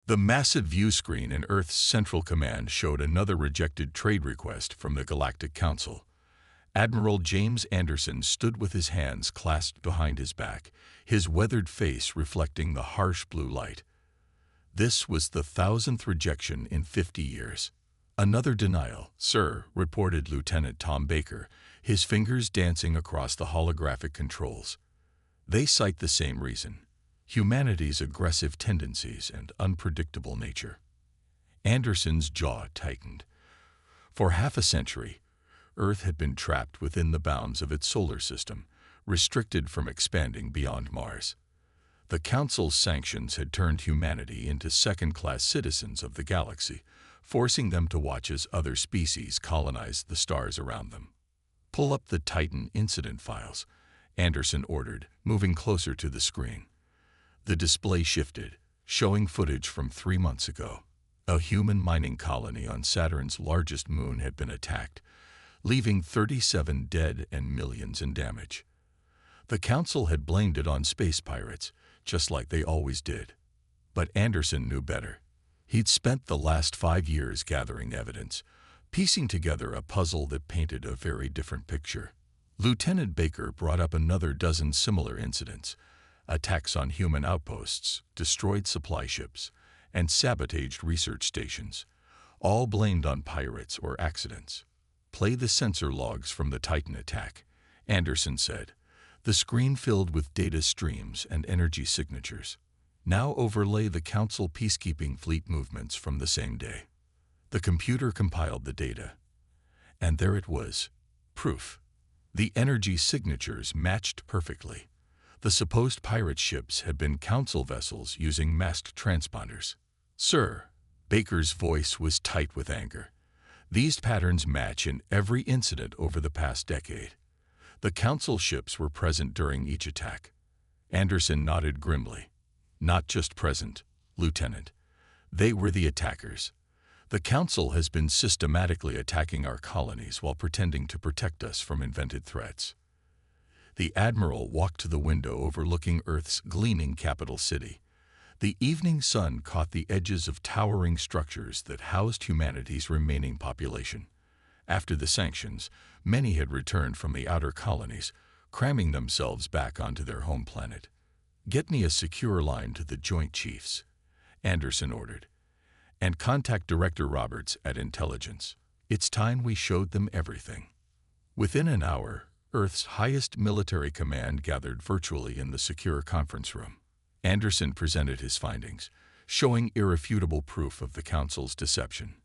The massive view screen in Earth's Central Command showed another rejected trade request from the Galactic Council. Admiral James Anderson stood with his hands clasped behind his back, his weathered face reflecting the harsh blue light. This was the 1,000th rejection in 50 years. "Another denial, sir," reported Lieutenant Tom Baker, his fingers dancing across the holographic controls. "They cite the same reason: humanity's aggressive tendencies and unpredictable nature." Anderson's jaw tightened. For half a century, Earth had been trapped within the bounds of its solar system, restricted from expanding beyond Mars. The Council's sanctions had turned humanity into second-class citizens of the galaxy, forcing them to watch as other species colonized the stars around them. "Pull up the Titan incident files," Anderson ordered, moving closer to the screen. The display shifted, showing footage from 3 months ago. A human mining colony on Saturn's largest moon had been attacked, leaving 37 dead and millions in damage. The Council had blamed it on space pirates, just like they always did. But Anderson knew better. He'd spent the last 5 years gathering evidence, piecing together a puzzle that painted a very different picture. Lieutenant Baker brought up another dozen similar incidents: attacks on human outposts, destroyed supply ships, and sabotaged research stations, all blamed on pirates or accidents. "Play the sensor logs from the Titan attack," Anderson said, the screen filled with data streams and energy signatures. "Now overlay the Council peacekeeping fleet movements from the same day." The computer compiled the data. And there it was. Proof. The energy signatures matched perfectly. The supposed pirate ships had been Council vessels using masked transponders. "Sir," Baker's voice was tight with anger, "these patterns match in every incident over the past decade. The Council ships were present during each attack." Anderson nodded grimly. "Not just present, Lieutenant. They were the attackers. The Council has been systematically attacking our colonies while pretending to protect us from invented threats." The Admiral walked to the window overlooking Earth's gleaming capital city. The evening sun caught the edges of towering structures that housed humanity's remaining population. After the sanctions, many had returned from the outer colonies, cramming themselves back onto their home planet. "Get me a secure line to the Joint Chiefs," Anderson ordered, "and contact Director Roberts at Intelligence. It's time we showed them everything." Within an hour, Earth's highest military command gathered virtually in the secure conference room. Anderson presented his findings, showing irrefutable proof of the Council's deception.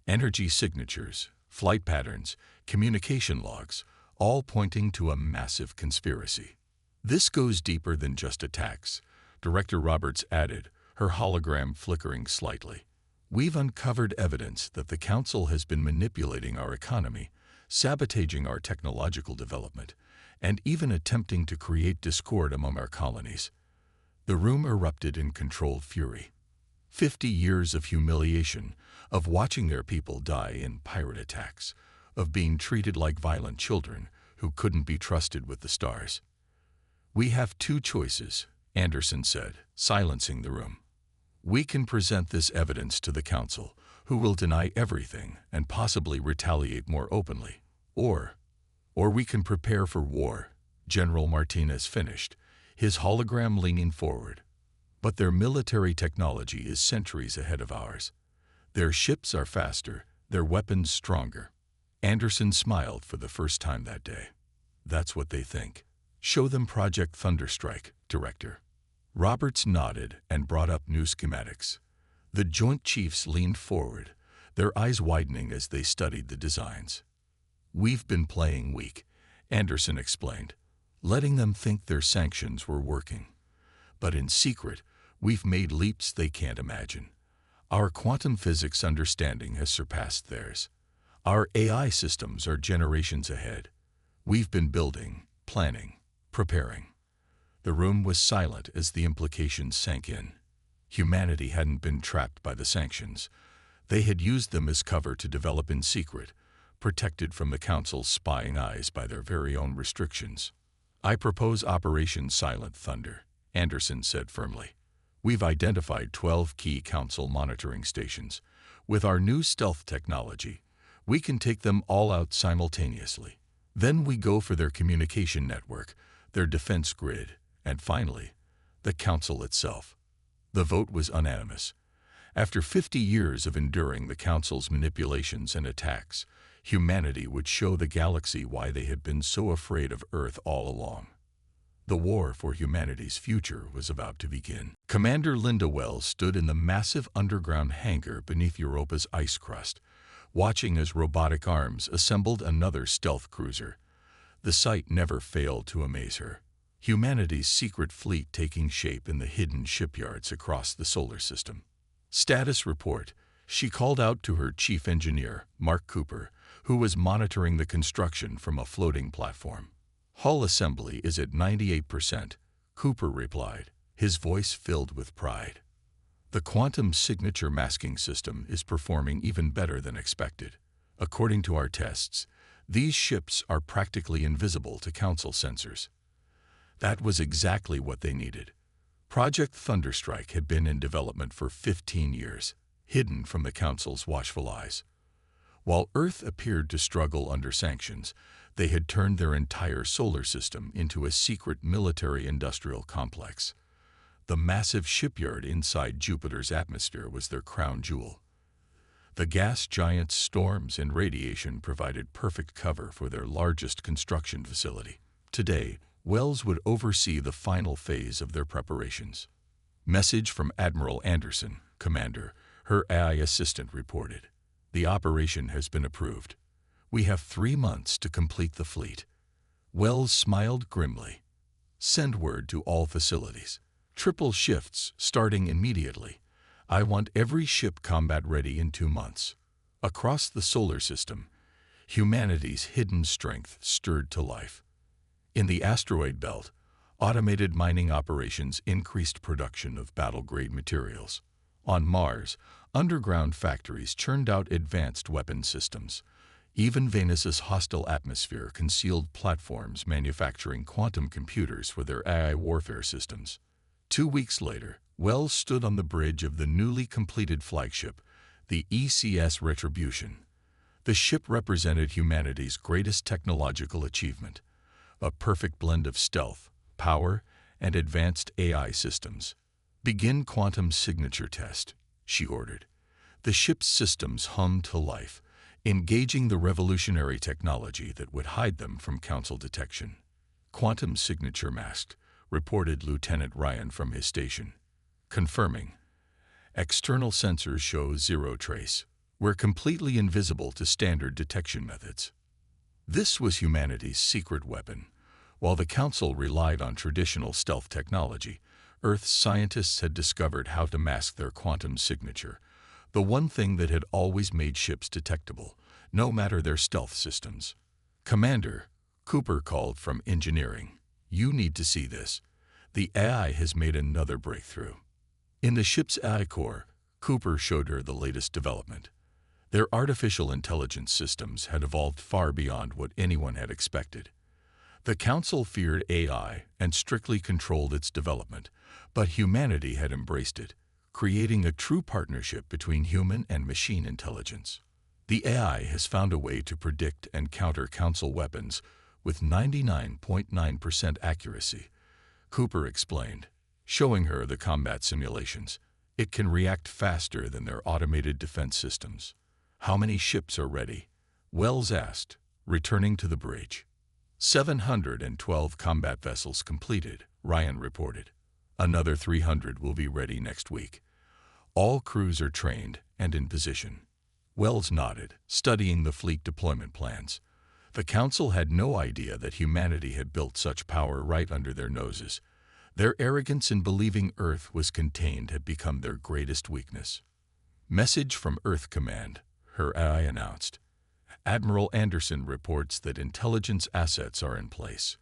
Energy signatures, flight patterns, communication logs, all pointing to a massive conspiracy. "This goes deeper than just attacks," Director Roberts added, her hologram flickering slightly. "We've uncovered evidence that the Council has been manipulating our economy, sabotaging our technological development, and even attempting to create discord among our colonies." The room erupted in controlled fury. 50 years of humiliation, of watching their people die in pirate attacks, of being treated like violent children who couldn't be trusted with the stars. "We have 2 choices," Anderson said, silencing the room. "We can present this evidence to the Council, who will deny everything and possibly retaliate more openly. Or we can prepare for war," General Martinez finished, his hologram leaning forward. "But their military technology is centuries ahead of ours. Their ships are faster, their weapons stronger." Anderson smiled for the first time that day. "That's what they think. Show them Project Thunderstrike, Director." Roberts nodded and brought up new schematics. The Joint Chiefs leaned forward, their eyes widening as they studied the designs. "We've been playing weak," Anderson explained, letting them think their sanctions were working. "But in secret, we've made leaps they can't imagine. Our quantum physics understanding has surpassed theirs. Our AI systems are generations ahead. We've been building, planning, preparing." The room was silent as the implications sank in. Humanity hadn't been trapped by the sanctions. They had used them as cover to develop in secret, protected from the Council's spying eyes by their very own restrictions. "I propose Operation Silent Thunder," Anderson said firmly. We've identified 12 key Council monitoring stations. With our new stealth technology, we can take them all out simultaneously. Then we go for their communication network, their defense grid, and finally, the Council itself. The vote was unanimous. After 50 years of enduring the Council's manipulations and attacks, humanity would show the galaxy why they had been so afraid of Earth all along. The war for humanity's future was about to begin. Commander Linda Wells stood in the massive underground hangar beneath Europa's ice crust, watching as robotic arms assembled another stealth cruiser. The sight never failed to amaze her. Humanity's secret fleet taking shape in the hidden shipyards across the solar system. Status report. She called out to her chief engineer, Mark Cooper, who was monitoring the construction from a floating platform. Hull assembly is at 98%, Cooper replied, his voice filled with pride. The quantum signature masking system is performing even better than expected. According to our tests, these ships are practically invisible to Council sensors. That was exactly what they needed. Project Thunderstrike had been in development for 15 years, hidden from the Council's watchful eyes. While Earth appeared to struggle under sanctions, they had turned their entire solar system into a secret military-industrial complex. The massive shipyard inside Jupiter's atmosphere was their crown jewel. The gas giant's storms and radiation provided perfect cover for their largest construction facility. Today, Wells would oversee the final phase of their preparations. Message from Admiral Anderson, Commander, her AI assistant reported. The operation has been approved. We have 3 months to complete the fleet. Wells smiled grimly. Send word to all facilities. Triple shifts starting immediately. I want every ship combat ready in 2 months. Across the solar system, humanity's hidden strength stirred to life. In the asteroid belt, automated mining operations increased production of battle-grade materials. On Mars, underground factories churned out advanced weapon systems. Even Venus's hostile atmosphere concealed platforms manufacturing quantum computers for their AI warfare systems. 2 weeks later, Wells stood on the bridge of the newly completed flagship, the ECS Retribution. The ship represented humanity's greatest technological achievement, a perfect blend of stealth, power, and advanced AI systems. Begin quantum signature test, she ordered. The ship's systems hummed to life, engaging the revolutionary technology that would hide them from Council detection. Quantum signature masked, reported Lieutenant Ryan from his station. Confirming. External sensors show zero trace. We're completely invisible to standard detection methods. This was humanity's secret weapon. While the Council relied on traditional stealth technology, Earth's scientists had discovered how to mask their quantum signature, the one thing that had always made ships detectable, no matter their stealth systems. Commander, Cooper called from engineering. You need to see this. The AI has made another breakthrough. In the ship's AI core, Cooper showed her the latest development. Their artificial intelligence systems had evolved far beyond what anyone had expected. The Council feared AI and strictly controlled its development, but humanity had embraced it, creating a true partnership between human and machine intelligence. The AI has found a way to predict and counter Council weapons with 99.9% accuracy, Cooper explained, showing her the combat simulations. It can react faster than their automated defense systems. How many ships are ready? Wells asked, returning to the bridge. 712 combat vessels completed, Ryan reported. Another 300 will be ready next week. All crews are trained and in position. Wells nodded, studying the fleet deployment plans. The Council had no idea that humanity had built such power right under their noses. Their arrogance in believing Earth was contained had become their greatest weakness. Message from Earth Command, her AI announced. Admiral Anderson reports that intelligence assets are in place.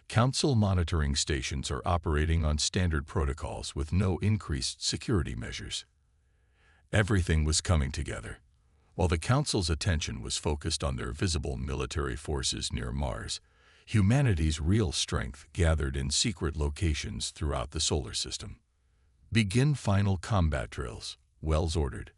Council monitoring stations are operating on standard protocols with no increased security measures. Everything was coming together. While the Council's attention was focused on their visible military forces near Mars, humanity's real strength gathered in secret locations throughout the solar system. Begin final combat drills, Wells ordered.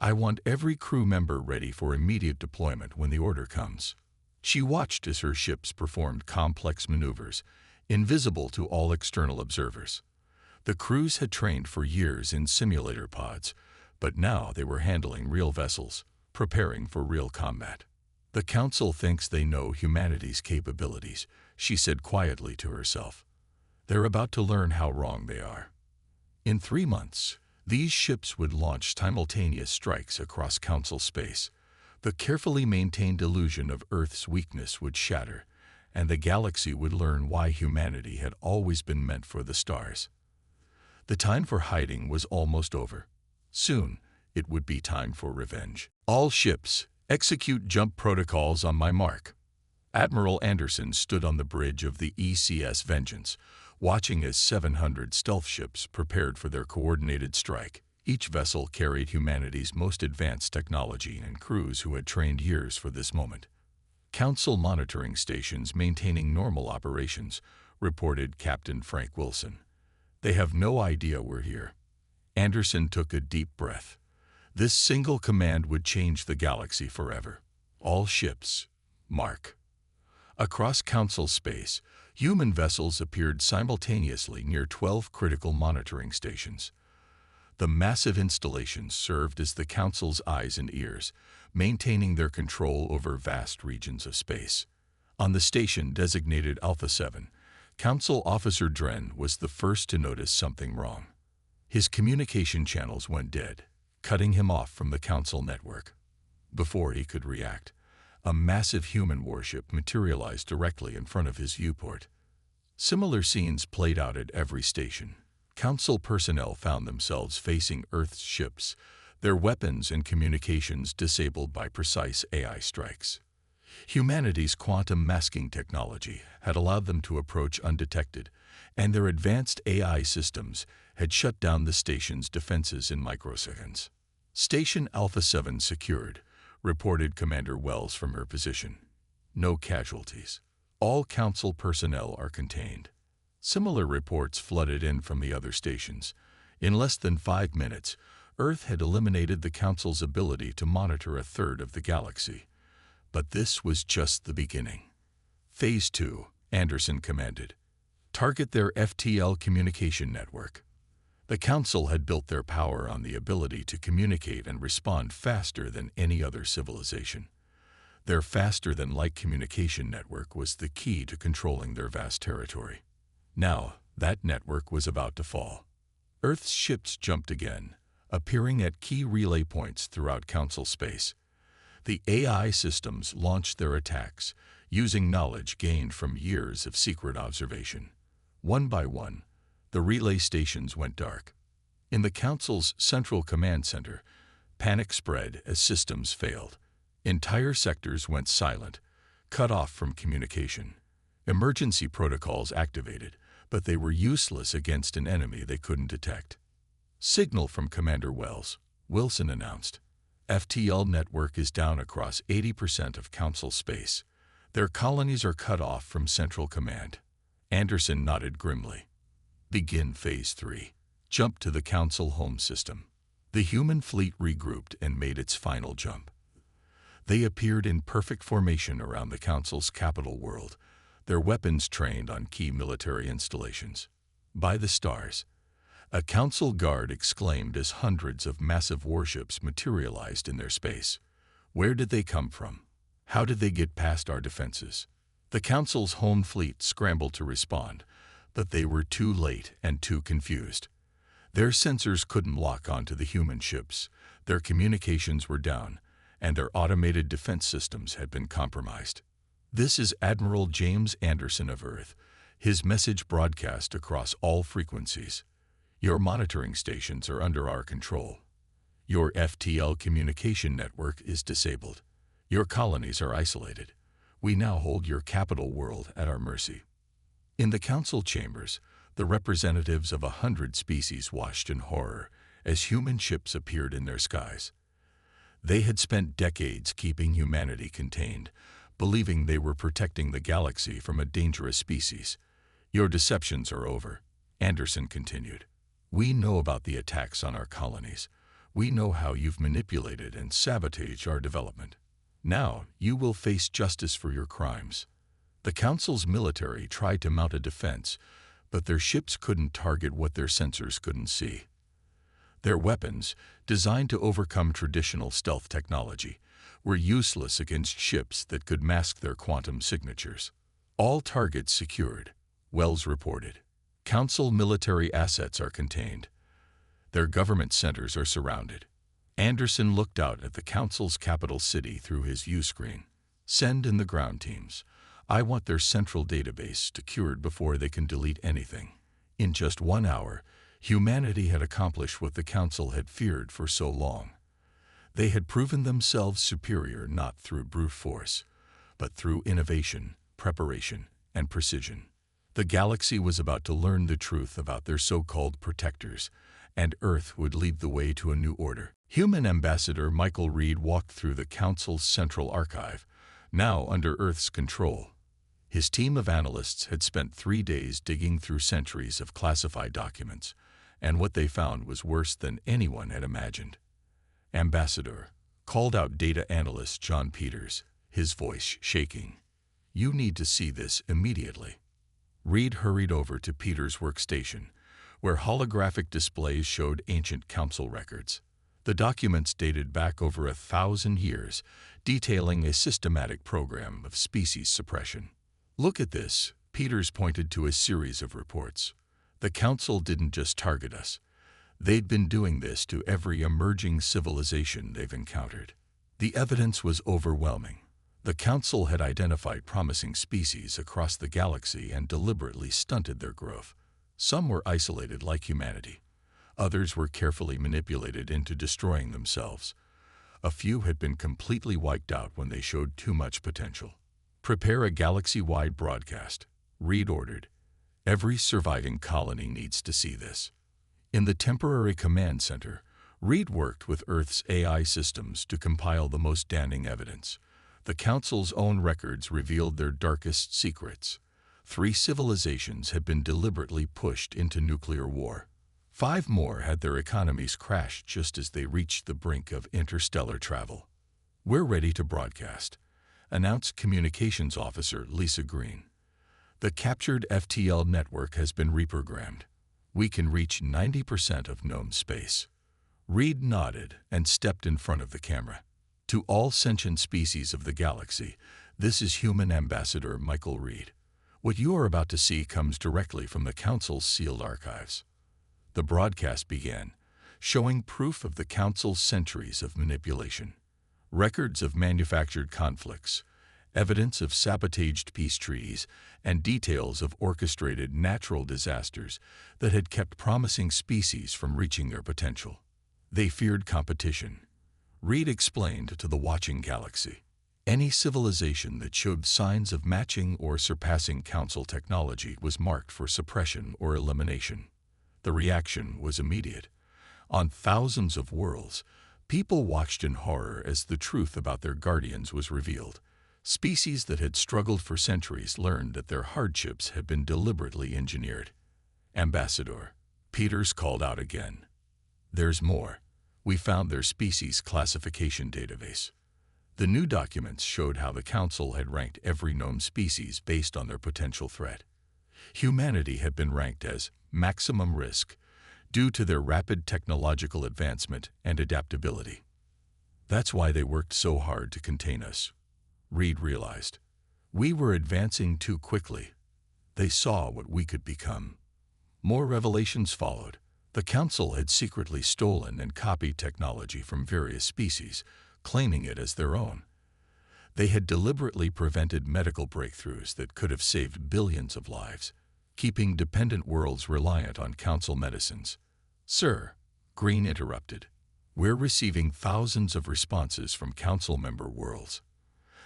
I want every crew member ready for immediate deployment when the order comes. She watched as her ships performed complex maneuvers, invisible to all external observers. The crews had trained for years in simulator pods, but now they were handling real vessels, preparing for real combat. The Council thinks they know humanity's capabilities, she said quietly to herself. They're about to learn how wrong they are. In 3 months, these ships would launch simultaneous strikes across Council space. The carefully maintained illusion of Earth's weakness would shatter, and the galaxy would learn why humanity had always been meant for the stars. The time for hiding was almost over. Soon, it would be time for revenge. All ships, execute jump protocols on my mark. Admiral Anderson stood on the bridge of the ECS Vengeance, watching as 700 stealth ships prepared for their coordinated strike. Each vessel carried humanity's most advanced technology and crews who had trained years for this moment. Council monitoring stations maintaining normal operations, reported Captain Frank Wilson. They have no idea we're here. Anderson took a deep breath. This single command would change the galaxy forever. All ships, mark. Across Council space, human vessels appeared simultaneously near 12 critical monitoring stations. The massive installations served as the Council's eyes and ears, maintaining their control over vast regions of space. On the station designated Alpha 7, Council Officer Dren was the first to notice something wrong. His communication channels went dead, cutting him off from the Council network. Before he could react, a massive human warship materialized directly in front of his viewport. Similar scenes played out at every station. Council personnel found themselves facing Earth's ships, their weapons and communications disabled by precise AI strikes. Humanity's quantum masking technology had allowed them to approach undetected, and their advanced AI systems had shut down the station's defenses in microseconds. Station Alpha 7 secured, reported Commander Wells from her position. No casualties. All Council personnel are contained. Similar reports flooded in from the other stations. In less than 5 minutes, Earth had eliminated the Council's ability to monitor a third of the galaxy. But this was just the beginning. Phase 2, Anderson commanded. Target their FTL communication network. The Council had built their power on the ability to communicate and respond faster than any other civilization. Their faster-than-light communication network was the key to controlling their vast territory. Now, that network was about to fall. Earth's ships jumped again, appearing at key relay points throughout Council space. The AI systems launched their attacks, using knowledge gained from years of secret observation. One by one, the relay stations went dark. In the Council's central command center, panic spread as systems failed. Entire sectors went silent, cut off from communication. Emergency protocols activated, but they were useless against an enemy they couldn't detect. Signal from Commander Wells, Wilson announced. FTL network is down across 80% of Council space. Their colonies are cut off from Central Command. Anderson nodded grimly. Begin Phase 3. Jump to the Council home system. The human fleet regrouped and made its final jump. They appeared in perfect formation around the Council's capital world, their weapons trained on key military installations. By the stars, a Council guard exclaimed as hundreds of massive warships materialized in their space. Where did they come from? How did they get past our defenses? The Council's home fleet scrambled to respond, but they were too late and too confused. Their sensors couldn't lock onto the human ships, their communications were down, and their automated defense systems had been compromised. This is Admiral James Anderson of Earth, his message broadcast across all frequencies. Your monitoring stations are under our control. Your FTL communication network is disabled. Your colonies are isolated. We now hold your capital world at our mercy. In the Council chambers, the representatives of 100 species watched in horror as human ships appeared in their skies. They had spent decades keeping humanity contained, believing they were protecting the galaxy from a dangerous species. Your deceptions are over, Anderson continued. We know about the attacks on our colonies. We know how you've manipulated and sabotaged our development. Now, you will face justice for your crimes. The Council's military tried to mount a defense, but their ships couldn't target what their sensors couldn't see. Their weapons, designed to overcome traditional stealth technology, were useless against ships that could mask their quantum signatures. All targets secured, Wells reported. Council military assets are contained. Their government centers are surrounded. Anderson looked out at the Council's capital city through his viewscreen. Send in the ground teams. I want their central database secured before they can delete anything. In just 1 hour, humanity had accomplished what the Council had feared for so long. They had proven themselves superior not through brute force, but through innovation, preparation, and precision. The galaxy was about to learn the truth about their so-called protectors, and Earth would lead the way to a new order. Human Ambassador Michael Reed walked through the Council's central archive, now under Earth's control. His team of analysts had spent 3 days digging through centuries of classified documents, and what they found was worse than anyone had imagined. Ambassador, called out data analyst John Peters, his voice shaking. You need to see this immediately. Reed hurried over to Peters' workstation, where holographic displays showed ancient council records. The documents dated back over 1,000 years, detailing a systematic program of species suppression. Look at this, Peters pointed to a series of reports. The Council didn't just target us. They'd been doing this to every emerging civilization they've encountered. The evidence was overwhelming. The Council had identified promising species across the galaxy and deliberately stunted their growth. Some were isolated like humanity. Others were carefully manipulated into destroying themselves. A few had been completely wiped out when they showed too much potential. Prepare a galaxy-wide broadcast, Reed ordered. Every surviving colony needs to see this. In the temporary command center, Reed worked with Earth's AI systems to compile the most damning evidence. The Council's own records revealed their darkest secrets. 3 civilizations had been deliberately pushed into nuclear war. 5 more had their economies crashed just as they reached the brink of interstellar travel. We're ready to broadcast, announced Communications Officer Lisa Green. The captured FTL network has been reprogrammed. We can reach 90% of known space. Reed nodded and stepped in front of the camera. To all sentient species of the galaxy, this is Human Ambassador Michael Reed. What you are about to see comes directly from the Council's sealed archives. The broadcast began, showing proof of the Council's centuries of manipulation. Records of manufactured conflicts, evidence of sabotaged peace treaties, and details of orchestrated natural disasters that had kept promising species from reaching their potential. They feared competition. Reed explained to the watching galaxy. Any civilization that showed signs of matching or surpassing Council technology was marked for suppression or elimination. The reaction was immediate. On thousands of worlds, people watched in horror as the truth about their guardians was revealed. Species that had struggled for centuries learned that their hardships had been deliberately engineered. Ambassador, Peters called out again. There's more. We found their species classification database. The new documents showed how the Council had ranked every known species based on their potential threat. Humanity had been ranked as maximum risk due to their rapid technological advancement and adaptability. That's why they worked so hard to contain us, Reed realized. We were advancing too quickly. They saw what we could become. More revelations followed. The Council had secretly stolen and copied technology from various species, claiming it as their own. They had deliberately prevented medical breakthroughs that could have saved billions of lives, keeping dependent worlds reliant on Council medicines. Sir, Green interrupted, we're receiving thousands of responses from Council member worlds.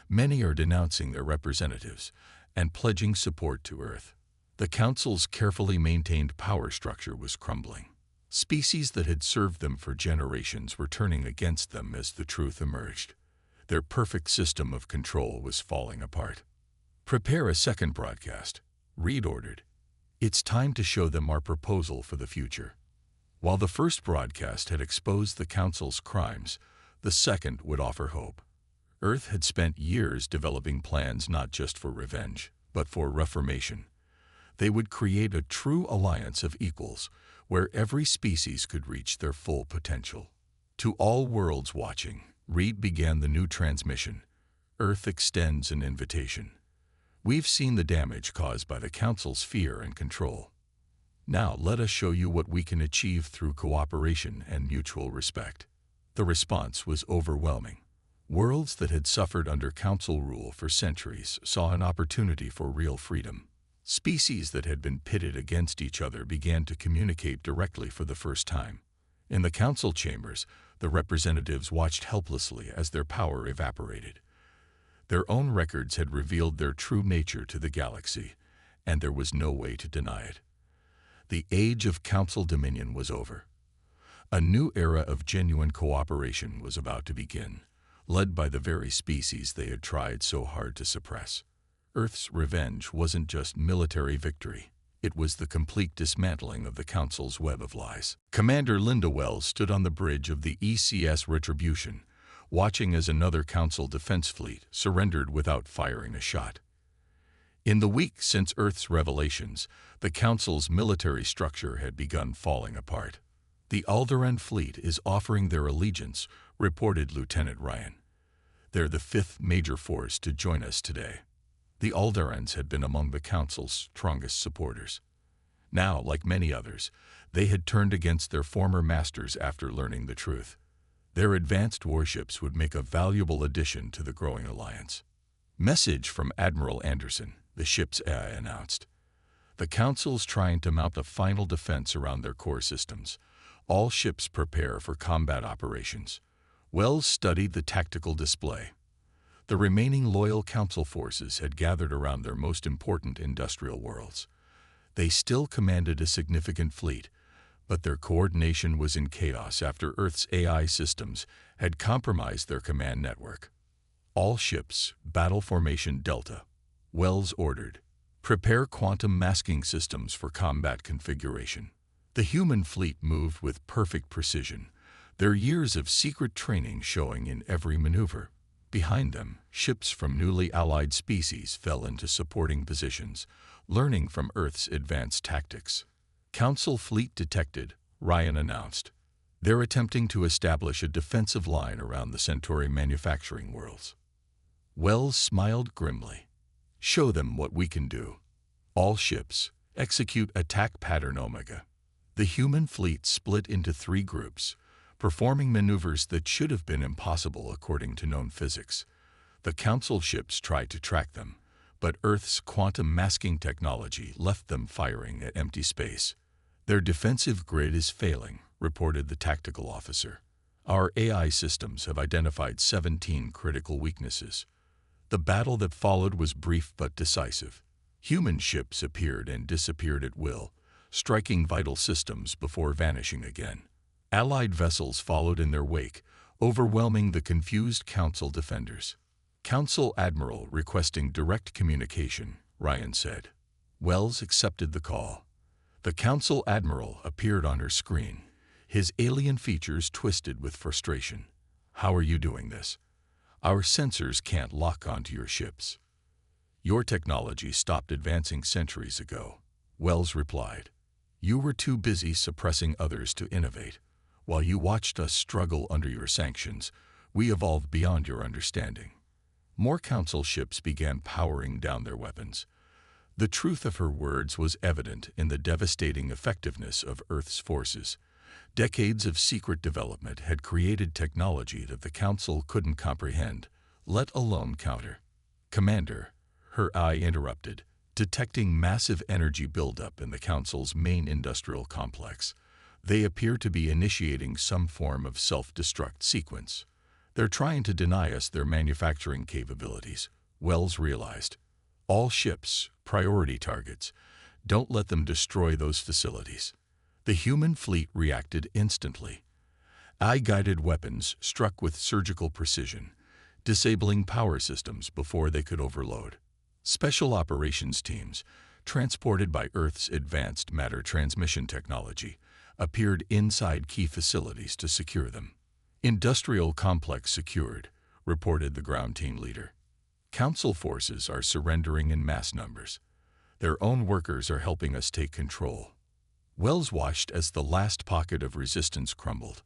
Many are denouncing their representatives and pledging support to Earth. The Council's carefully maintained power structure was crumbling. Species that had served them for generations were turning against them as the truth emerged. Their perfect system of control was falling apart. Prepare a second broadcast, Reed ordered. It's time to show them our proposal for the future. While the first broadcast had exposed the Council's crimes, the second would offer hope. Earth had spent years developing plans not just for revenge, but for reformation. They would create a true alliance of equals, where every species could reach their full potential. To all worlds watching, Reed began the new transmission. Earth extends an invitation. We've seen the damage caused by the Council's fear and control. Now let us show you what we can achieve through cooperation and mutual respect. The response was overwhelming. Worlds that had suffered under Council rule for centuries saw an opportunity for real freedom. Species that had been pitted against each other began to communicate directly for the first time. In the Council chambers, the representatives watched helplessly as their power evaporated. Their own records had revealed their true nature to the galaxy, and there was no way to deny it. The age of Council dominion was over. A new era of genuine cooperation was about to begin, led by the very species they had tried so hard to suppress. Earth's revenge wasn't just military victory. It was the complete dismantling of the Council's web of lies. Commander Linda Wells stood on the bridge of the ECS Retribution, watching as another Council defense fleet surrendered without firing a shot. In the week since Earth's revelations, the Council's military structure had begun falling apart. "The Alderaan fleet is offering their allegiance," reported Lieutenant Ryan. "They're the fifth major force to join us today." The Alderaans had been among the Council's strongest supporters. Now, like many others, they had turned against their former masters after learning the truth. Their advanced warships would make a valuable addition to the growing alliance. "Message from Admiral Anderson," the ship's AI announced. "The Council's trying to mount a final defense around their core systems. All ships prepare for combat operations." Wells studied the tactical display. The remaining loyal Council forces had gathered around their most important industrial worlds. They still commanded a significant fleet, but their coordination was in chaos after Earth's AI systems had compromised their command network. "All ships, battle formation Delta," Wells ordered. "Prepare quantum masking systems for combat configuration." The human fleet moved with perfect precision, their years of secret training showing in every maneuver. Behind them, ships from newly allied species fell into supporting positions, learning from Earth's advanced tactics. "Council fleet detected," Ryan announced. "They're attempting to establish a defensive line around the Centauri manufacturing worlds." Wells smiled grimly. "Show them what we can do. All ships, execute attack pattern Omega." The human fleet split into 3 groups, performing maneuvers that should have been impossible according to known physics. The Council ships tried to track them, but Earth's quantum masking technology left them firing at empty space. "Their defensive grid is failing," reported the tactical officer. "Our AI systems have identified 17 critical weaknesses." The battle that followed was brief but decisive. Human ships appeared and disappeared at will, striking vital systems before vanishing again. Allied vessels followed in their wake, overwhelming the confused Council defenders. "Council Admiral requesting direct communication," Ryan said. Wells accepted the call. The Council Admiral appeared on her screen, his alien features twisted with frustration. "How are you doing this? Our sensors can't lock onto your ships." "Your technology stopped advancing centuries ago," Wells replied. "You were too busy suppressing others to innovate. While you watched us struggle under your sanctions, we evolved beyond your understanding." More Council ships began powering down their weapons. The truth of her words was evident in the devastating effectiveness of Earth's forces. Decades of secret development had created technology that the Council couldn't comprehend, let alone counter. "Commander," her eye interrupted, detecting massive energy buildup in the Council's main industrial complex. "They appear to be initiating some form of self-destruct sequence. They're trying to deny us their manufacturing capabilities," Wells realized. "All ships, priority targets. Don't let them destroy those facilities." The human fleet reacted instantly. AI-guided weapons struck with surgical precision, disabling power systems before they could overload. Special operations teams, transported by Earth's advanced matter transmission technology, appeared inside key facilities to secure them. "Industrial complex secured," reported the ground team leader. "Council forces are surrendering in mass numbers. Their own workers are helping us take control." Wells watched as the last pocket of resistance crumbled.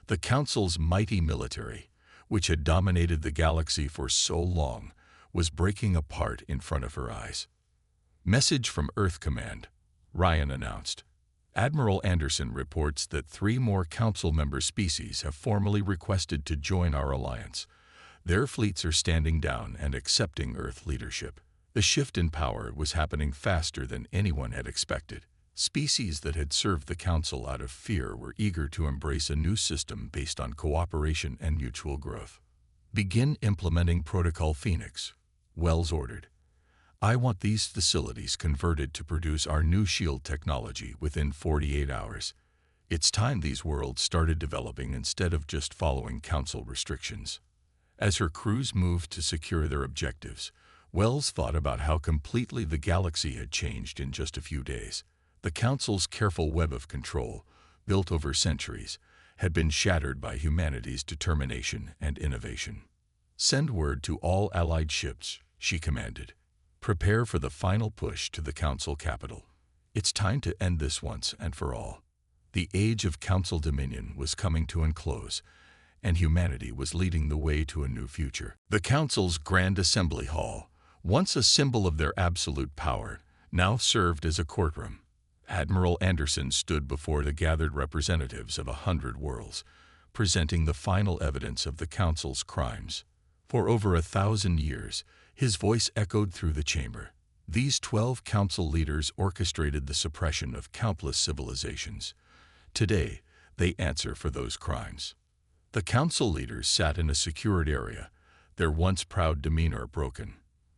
The Council's mighty military, which had dominated the galaxy for so long, was breaking apart in front of her eyes. "Message from Earth Command," Ryan announced. "Admiral Anderson reports that 3 more Council member species have formally requested to join our alliance. Their fleets are standing down and accepting Earth leadership." The shift in power was happening faster than anyone had expected. Species that had served the Council out of fear were eager to embrace a new system based on cooperation and mutual growth. "Begin implementing Protocol Phoenix," Wells ordered. "I want these facilities converted to produce our new shield technology within 48 hours. It's time these worlds started developing instead of just following Council restrictions." As her crews moved to secure their objectives, Wells thought about how completely the galaxy had changed in just a few days. The Council's careful web of control, built over centuries, had been shattered by humanity's determination and innovation. "Send word to all Allied ships," she commanded. "Prepare for the final push to the Council capital. It's time to end this once and for all." The age of Council dominion was coming to a close, and humanity was leading the way to a new future. The Council's Grand Assembly Hall, once a symbol of their absolute power, now served as a courtroom. Admiral Anderson stood before the gathered representatives of 100 worlds, presenting the final evidence of the Council's crimes. For over 1,000 years, his voice echoed through the chamber. These 12 Council leaders orchestrated the suppression of countless civilizations. Today, they answer for those crimes. The Council leaders sat in a secured area, their once proud demeanor broken.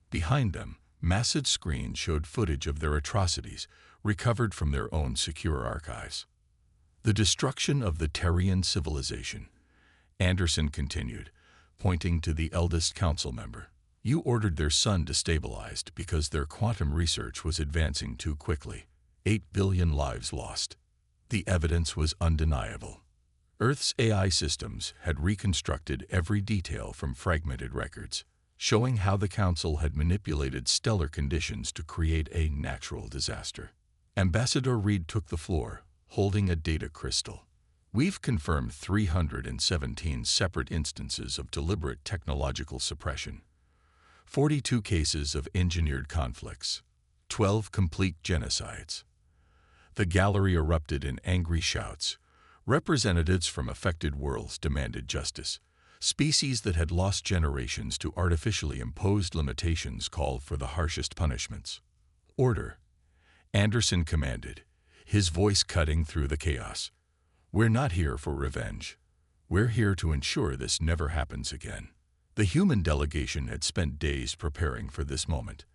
Behind them, massive screens showed footage of their atrocities, recovered from their own secure archives. "The destruction of the Terrian civilization," Anderson continued, pointing to the eldest Council member. "You ordered their sun destabilized because their quantum research was advancing too quickly. 8 billion lives lost." The evidence was undeniable. Earth's AI systems had reconstructed every detail from fragmented records, showing how the Council had manipulated stellar conditions to create a natural disaster. Ambassador Reed took the floor, holding a data crystal. "We've confirmed 317 separate instances of deliberate technological suppression, 42 cases of engineered conflicts, 12 complete genocides." The gallery erupted in angry shouts. Representatives from affected worlds demanded justice. Species that had lost generations to artificially imposed limitations called for the harshest punishments. "Order," Anderson commanded, his voice cutting through the chaos. "We're not here for revenge. We're here to ensure this never happens again." The human delegation had spent days preparing for this moment.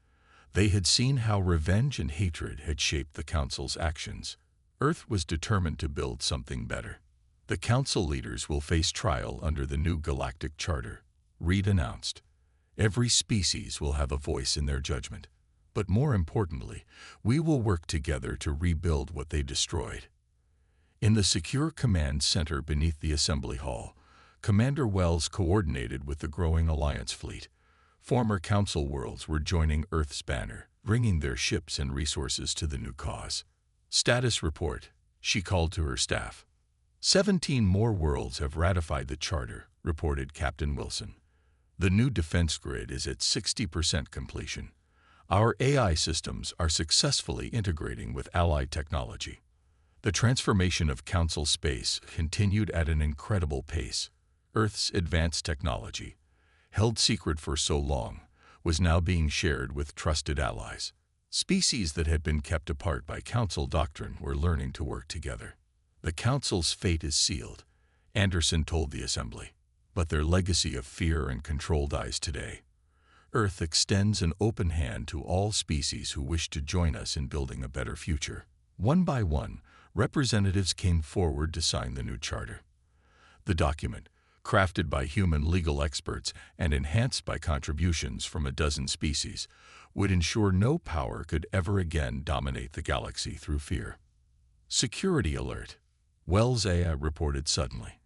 They had seen how revenge and hatred had shaped the Council's actions. Earth was determined to build something better. "The Council leaders will face trial under the new Galactic Charter," Reed announced. "Every species will have a voice in their judgment. But more importantly, we will work together to rebuild what they destroyed." In the secure command center beneath the Assembly Hall, Commander Wells coordinated with the growing Alliance fleet. Former Council worlds were joining Earth's banner, bringing their ships and resources to the new cause. "Status report," she called to her staff. 17 more worlds have ratified the Charter, reported Captain Wilson. "The new defense grid is at 60% completion. Our AI systems are successfully integrating with allied technology." The transformation of Council space continued at an incredible pace. Earth's advanced technology, held secret for so long, was now being shared with trusted allies. Species that had been kept apart by Council doctrine were learning to work together. "The Council's fate is sealed," Anderson told the Assembly. "But their legacy of fear and control dies today. Earth extends an open hand to all species who wish to join us in building a better future." One by one, representatives came forward to sign the new charter. The document, crafted by human legal experts and enhanced by contributions from a dozen species, would ensure no power could ever again dominate the galaxy through fear. "Security alert," Wells' AI reported suddenly,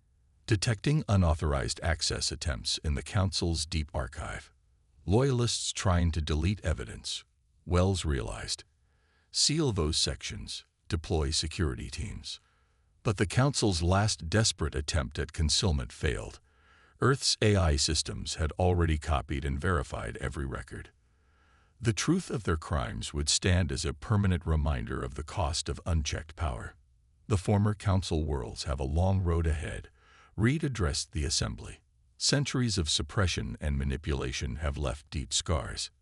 detecting unauthorized access attempts in the Council's deep archive. Loyalists trying to delete evidence, Wells realized. Seal those sections, deploy security teams. But the Council's last desperate attempt at concealment failed. Earth's AI systems had already copied and verified every record. The truth of their crimes would stand as a permanent reminder of the cost of unchecked power. The former Council worlds have a long road ahead, Reed addressed the assembly. Centuries of suppression and manipulation have left deep scars.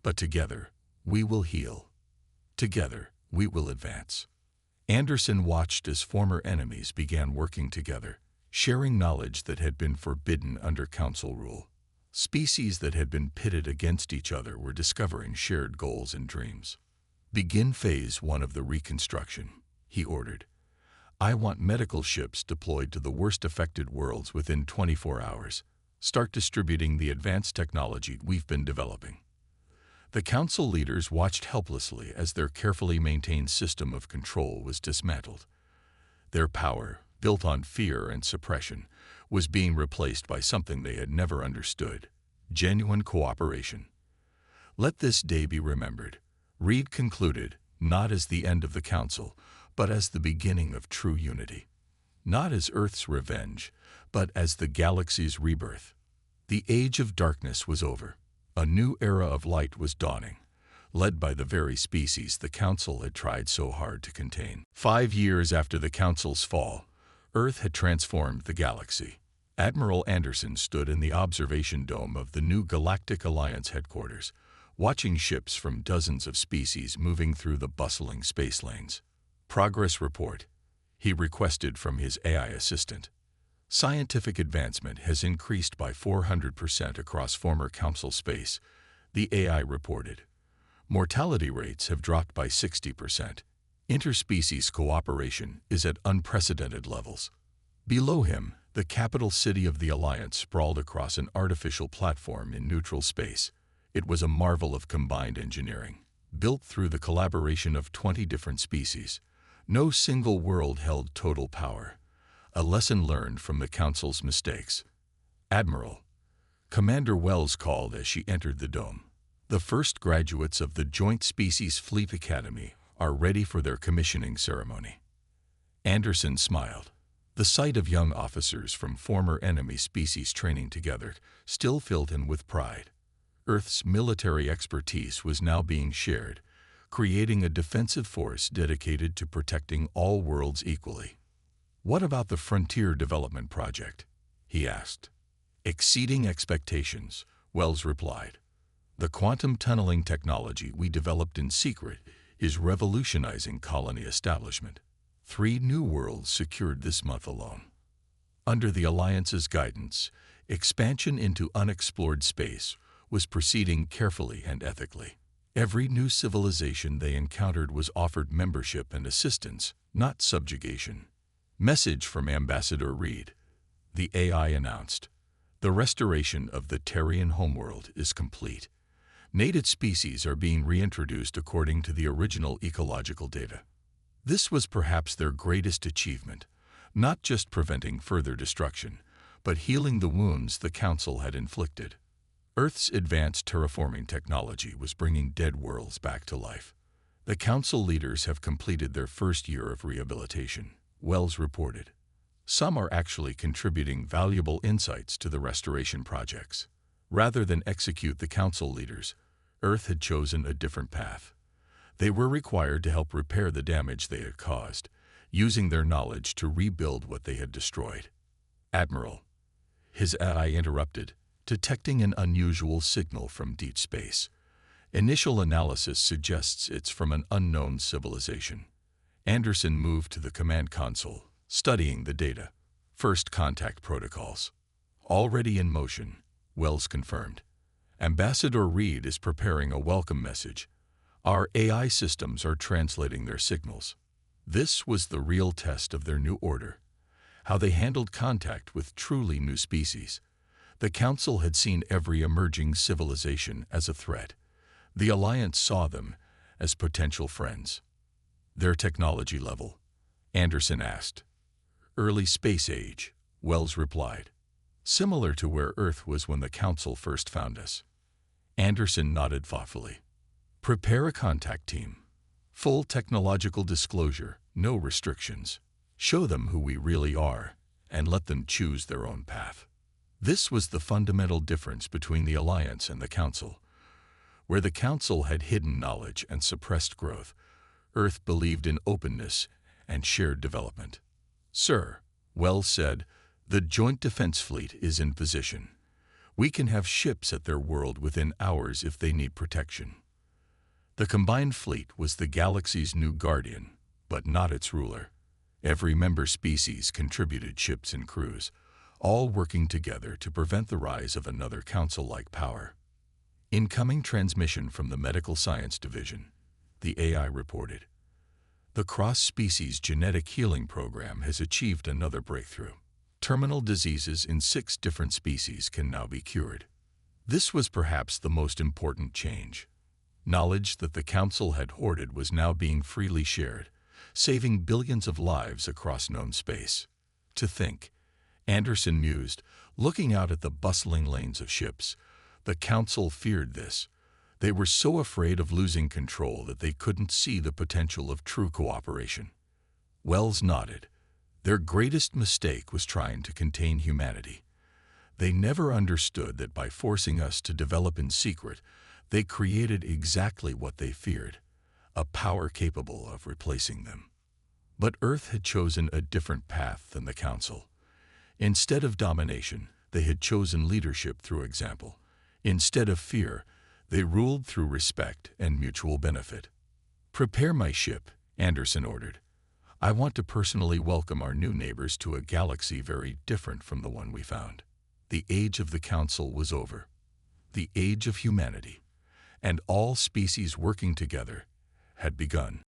But together, we will heal. Together, we will advance. Anderson watched as former enemies began working together, sharing knowledge that had been forbidden under Council rule. Species that had been pitted against each other were discovering shared goals and dreams. Begin phase 1 of the reconstruction, he ordered. I want medical ships deployed to the worst affected worlds within 24 hours. Start distributing the advanced technology we've been developing. The Council leaders watched helplessly as their carefully maintained system of control was dismantled. Their power, built on fear and suppression, was being replaced by something they had never understood: genuine cooperation. Let this day be remembered, Reed concluded, not as the end of the Council, but as the beginning of true unity. Not as Earth's revenge, but as the galaxy's rebirth. The age of darkness was over. A new era of light was dawning, led by the very species the Council had tried so hard to contain. 5 years after the Council's fall, Earth had transformed the galaxy. Admiral Anderson stood in the observation dome of the new Galactic Alliance headquarters, watching ships from dozens of species moving through the bustling space lanes. Progress report, he requested from his AI assistant. Scientific advancement has increased by 400% across former Council space, the AI reported. Mortality rates have dropped by 60%. Interspecies cooperation is at unprecedented levels. Below him, the capital city of the Alliance sprawled across an artificial platform in neutral space. It was a marvel of combined engineering, built through the collaboration of 20 different species. No single world held total power. A lesson learned from the Council's mistakes. Admiral, Commander Wells called as she entered the dome. The first graduates of the Joint Species Fleet Academy are ready for their commissioning ceremony. Anderson smiled. The sight of young officers from former enemy species training together still filled him with pride. Earth's military expertise was now being shared, creating a defensive force dedicated to protecting all worlds equally. What about the Frontier Development Project? He asked. Exceeding expectations, Wells replied. The quantum tunneling technology we developed in secret is revolutionizing colony establishment. 3 new worlds secured this month alone. Under the Alliance's guidance, expansion into unexplored space was proceeding carefully and ethically. Every new civilization they encountered was offered membership and assistance, not subjugation. Message from Ambassador Reed. The AI announced. The restoration of the Terrian homeworld is complete. Native species are being reintroduced according to the original ecological data. This was perhaps their greatest achievement, not just preventing further destruction, but healing the wounds the Council had inflicted. Earth's advanced terraforming technology was bringing dead worlds back to life. The Council leaders have completed their first year of rehabilitation, Wells reported. Some are actually contributing valuable insights to the restoration projects. Rather than execute the Council leaders, Earth had chosen a different path. They were required to help repair the damage they had caused, using their knowledge to rebuild what they had destroyed. Admiral, his AI interrupted, detecting an unusual signal from deep space. Initial analysis suggests it's from an unknown civilization. Anderson moved to the command console, studying the data. First contact protocols. Already in motion, Wells confirmed. Ambassador Reed is preparing a welcome message. Our AI systems are translating their signals. This was the real test of their new order. How they handled contact with truly new species. The Council had seen every emerging civilization as a threat. The Alliance saw them as potential friends. Their technology level? Anderson asked. Early space age, Wells replied. Similar to where Earth was when the Council first found us. Anderson nodded thoughtfully. Prepare a contact team. Full technological disclosure, no restrictions. Show them who we really are, and let them choose their own path. This was the fundamental difference between the Alliance and the Council. Where the Council had hidden knowledge and suppressed growth, Earth believed in openness and shared development. Sir, Wells said, the Joint Defense Fleet is in position. We can have ships at their world within hours if they need protection. The combined fleet was the galaxy's new guardian, but not its ruler. Every member species contributed ships and crews, all working together to prevent the rise of another Council-like power. Incoming transmission from the Medical Science Division, the AI reported. The cross-species genetic healing program has achieved another breakthrough. Terminal diseases in 6 different species can now be cured. This was perhaps the most important change. Knowledge that the Council had hoarded was now being freely shared, saving billions of lives across known space. To think, Anderson mused, looking out at the bustling lanes of ships. The Council feared this. They were so afraid of losing control that they couldn't see the potential of true cooperation. Wells nodded. Their greatest mistake was trying to contain humanity. They never understood that by forcing us to develop in secret, they created exactly what they feared, a power capable of replacing them. But Earth had chosen a different path than the Council. Instead of domination, they had chosen leadership through example. Instead of fear, they ruled through respect and mutual benefit. Prepare my ship, Anderson ordered. I want to personally welcome our new neighbors to a galaxy very different from the one we found. The age of the Council was over. The age of humanity, and all species working together, had begun.